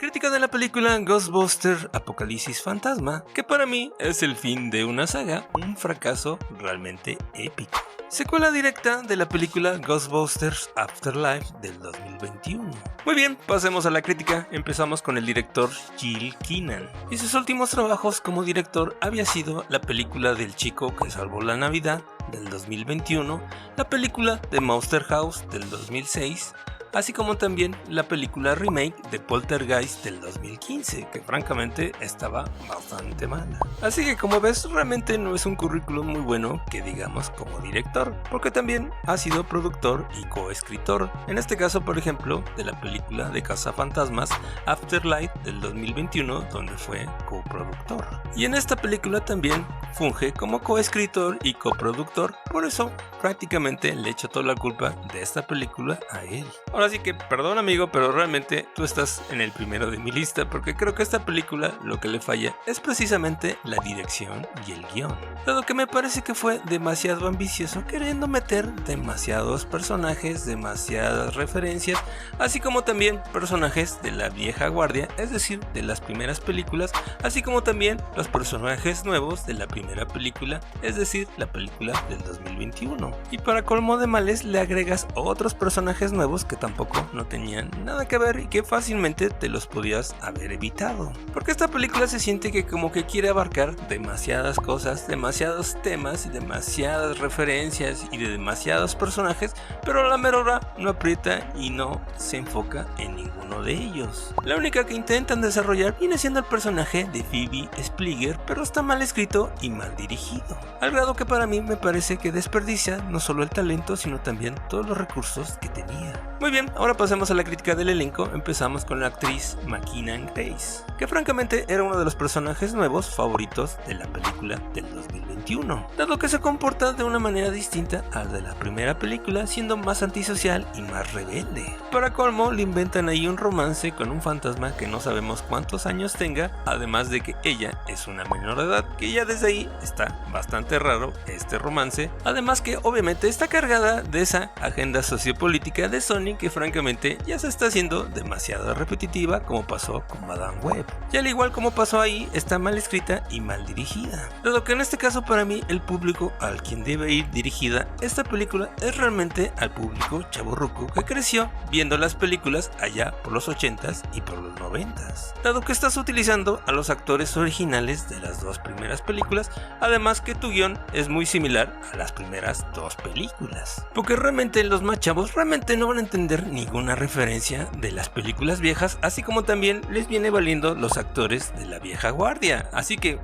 Crítica de la película Ghostbusters Apocalipsis Fantasma, que para mí es el fin de una saga, un fracaso realmente épico. Secuela directa de la película Ghostbusters Afterlife del 2021. Muy bien, pasemos a la crítica. Empezamos con el director Jill Keenan. Y sus últimos trabajos como director había sido la película del chico que salvó la Navidad del 2021, la película The Monster House del 2006, así como también la película remake de Poltergeist del 2015, que francamente estaba bastante mala. Así que como ves, realmente no es un currículum muy bueno que digamos como director, porque también ha sido productor y coescritor, en este caso por ejemplo de la película de Cazafantasmas Afterlife del 2021, donde fue coproductor. Y en esta película también funge como coescritor y coproductor, por eso prácticamente le echo toda la culpa de esta película a él. Ahora sí que perdón amigo, pero realmente tú estás en el primero de mi lista, porque creo que esta película lo que le falla es precisamente la dirección y el guión, dado que me parece que fue demasiado ambicioso queriendo meter demasiados personajes, demasiadas referencias, así como también personajes de la vieja guardia, es decir, de las primeras películas, así como también los personajes nuevos de la primera película, es decir, la película del 2021. Y para colmo de males le agregas otros personajes nuevos que tampoco no tenían nada que ver y que fácilmente te los podías haber evitado. Porque esta película se siente que como que quiere abarcar demasiadas cosas, demasiados temas y demasiadas referencias y de demasiados personajes, pero a la mera hora no aprieta y no se enfoca en ninguno de ellos. La única que intentan desarrollar viene siendo el personaje de Phoebe Spliger, pero está mal escrito y mal dirigido, al grado que para mí me parece que desperdicia no solo el talento sino también todos los recursos que tenía. Muy bien, ahora pasemos a la crítica del elenco. Empezamos con la actriz McKenna Grace, que francamente era uno de los personajes nuevos favoritos de la película del 2021, dado que se comporta de una manera distinta al de la primera película, siendo más antisocial y más rebelde. Para colmo, le inventan ahí un romance con un fantasma que no sabemos cuántos años tenga, además de que ella es una menor de edad, que ya desde ahí está bastante raro este romance, además que obviamente está cargada de esa agenda sociopolítica de Sony que francamente ya se está haciendo demasiado repetitiva, como pasó con Madame Web, y al igual como pasó ahí, está mal escrita y mal dirigida, dado que en este caso para mí el público al quien debe ir dirigida esta película es realmente al público chavorruco que creció viendo las películas allá por los 80s y por los 90s, dado que estás utilizando a los actores originales de las dos primeras películas, además que tu guión es muy similar a las primeras dos películas, porque realmente los más chavos realmente no van a entender ninguna referencia de las películas viejas, así como también les viene valiendo los actores de la vieja guardia, así que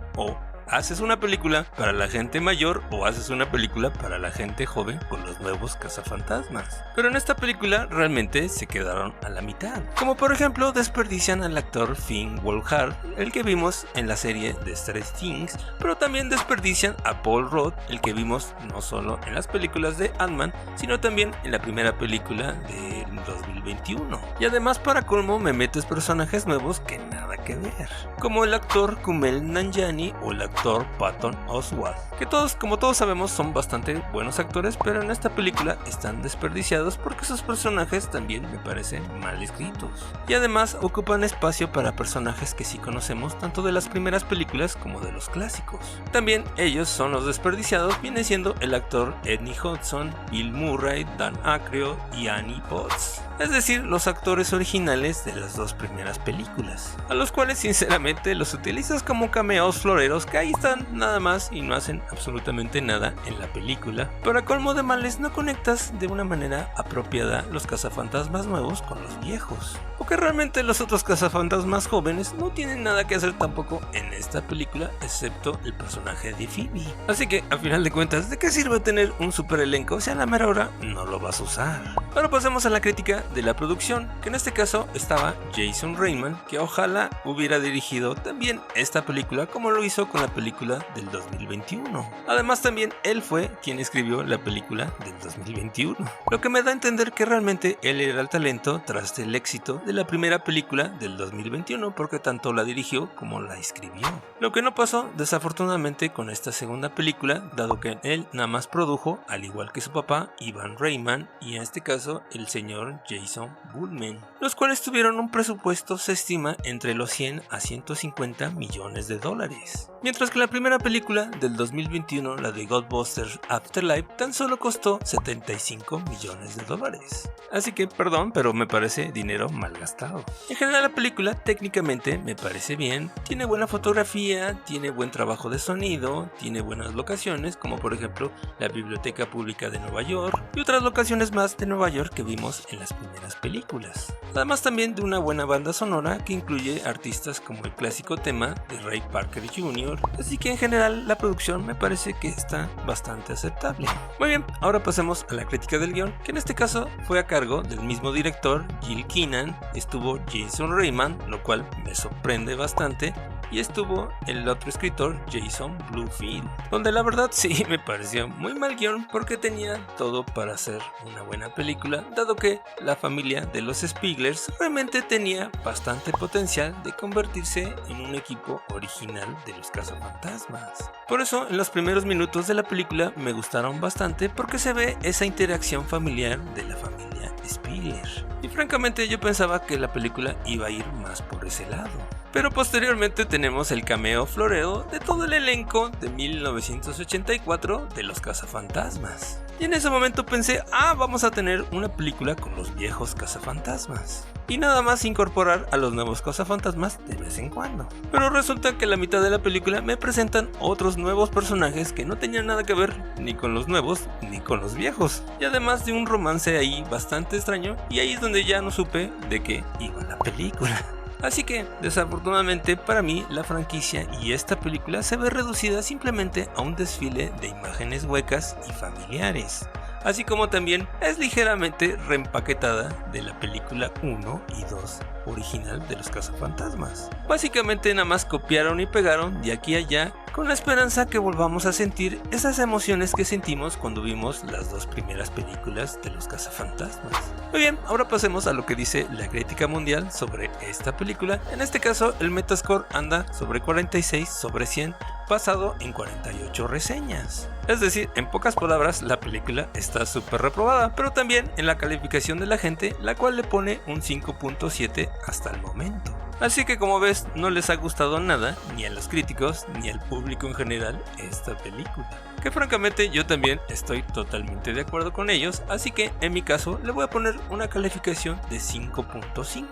haces una película para la gente mayor o haces una película para la gente joven con los nuevos cazafantasmas. Pero en esta película realmente se quedaron a la mitad. Como por ejemplo desperdician al actor Finn Wolfhard, el que vimos en la serie de Stranger Things, pero también desperdician a Paul Rudd, el que vimos no solo en las películas de Ant-Man, sino también en la primera película de 2021. Y además para colmo me metes personajes nuevos que nada que ver, como el actor Kumail Nanjiani o el actor Patton Oswalt, que como todos sabemos son bastante buenos actores, pero en esta película están desperdiciados porque sus personajes también me parecen mal escritos, y además ocupan espacio para personajes que sí conocemos tanto de las primeras películas como de los clásicos. También ellos son los desperdiciados, viene siendo el actor Ernie Hudson, Bill Murray, Dan Aykroyd y Annie Potts, es decir, los actores originales de las dos primeras películas, a los cuales sinceramente los utilizas como cameos floreros que ahí están nada más y no hacen absolutamente nada en la película. Para colmo de males no conectas de una manera apropiada los cazafantasmas nuevos con los viejos, porque realmente los otros cazafantasmas jóvenes no tienen nada que hacer tampoco en esta película excepto el personaje de Phoebe. Así que a final de cuentas, ¿de qué sirve tener un super elenco si a la mera hora no lo vas a usar? Ahora pasemos a la crítica de la producción, que en este caso estaba Jason Reitman, que ojalá hubiera dirigido también esta película como lo hizo con la película del 2021. Además también él fue quien escribió la película del 2021, lo que me da a entender que realmente él era el talento tras el éxito de la primera película del 2021, porque tanto la dirigió como la escribió. Lo que no pasó desafortunadamente con esta segunda película, dado que él nada más produjo, al igual que su papá Ivan Reitman, y en este caso caso el señor Jason Bateman, los cuales tuvieron un presupuesto, se estima, entre los 100 a 150 millones de dólares. Mientras que la primera película del 2021, la de Ghostbusters Afterlife, tan solo costó 75 millones de dólares. Así que, perdón, pero me parece dinero mal gastado. En general, la película técnicamente me parece bien, tiene buena fotografía, tiene buen trabajo de sonido, tiene buenas locaciones, como por ejemplo la Biblioteca Pública de Nueva York y otras locaciones más de Nueva York que vimos en las primeras películas. Además también de una buena banda sonora que incluye artistas como el clásico tema de Ray Parker Jr., así que en general la producción me parece que está bastante aceptable. Muy bien, ahora pasemos a la crítica del guión, que en este caso fue a cargo del mismo director, Jill Keenan, estuvo Jason Reitman, lo cual me sorprende bastante, y estuvo el otro escritor, Jason Bluefield, donde la verdad sí me pareció muy mal guión porque tenía todo para hacer una buena película, dado que la familia de los Spieglers realmente tenía bastante potencial de convertirse en un equipo original de los cazafantasmas. Por eso en los primeros minutos de la película me gustaron bastante porque se ve esa interacción familiar de la familia Spiegler. Y francamente yo pensaba que la película iba a ir más por ese lado. Pero posteriormente tenemos el cameo floreo de todo el elenco de 1984 de los cazafantasmas. Y en ese momento pensé, vamos a tener una película con los viejos cazafantasmas. Y nada más incorporar a los nuevos cazafantasmas de vez en cuando. Pero resulta que a la mitad de la película me presentan otros nuevos personajes que no tenían nada que ver ni con los nuevos ni con los viejos. Y además de un romance ahí bastante extraño, y ahí es donde ya no supe de qué iba la película. Así que, desafortunadamente para mí, la franquicia y esta película se ve reducida simplemente a un desfile de imágenes huecas y familiares, así como también es ligeramente reempaquetada de la película 1 y 2 original de los cazafantasmas. Básicamente nada más copiaron y pegaron de aquí a allá, con la esperanza que volvamos a sentir esas emociones que sentimos cuando vimos las dos primeras películas de los cazafantasmas. Muy bien, ahora pasemos a lo que dice la crítica mundial sobre esta película. En este caso el Metascore anda sobre 46 sobre 100, basado en 48 reseñas. Es decir, en pocas palabras, la película está súper reprobada, pero también en la calificación de la gente, la cual le pone un 5.7 hasta el momento. Así que como ves, no les ha gustado nada, ni a los críticos, ni al público en general, esta película. Que francamente yo también estoy totalmente de acuerdo con ellos, así que en mi caso le voy a poner una calificación de 5.5.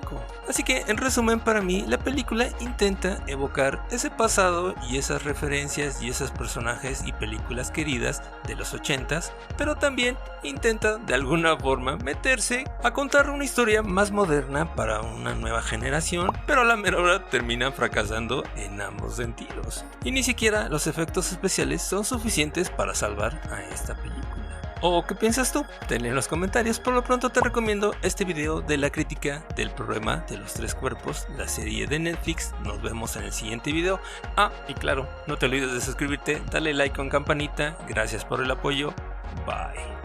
Así que en resumen, para mí la película intenta evocar ese pasado y esas referencias y esos personajes y películas queridas de los 80s, pero también intenta de alguna forma meterse a contar una historia más moderna para una nueva generación, pero a la mera hora termina fracasando en ambos sentidos. Y ni siquiera los efectos especiales son suficientes para salvar a esta película. ¿O qué piensas tú? Tenlo en los comentarios. Por lo pronto te recomiendo este video de la crítica del problema de los tres cuerpos, la serie de Netflix. Nos vemos en el siguiente video. Y claro, no te olvides de suscribirte, dale like con campanita. Gracias por el apoyo. Bye.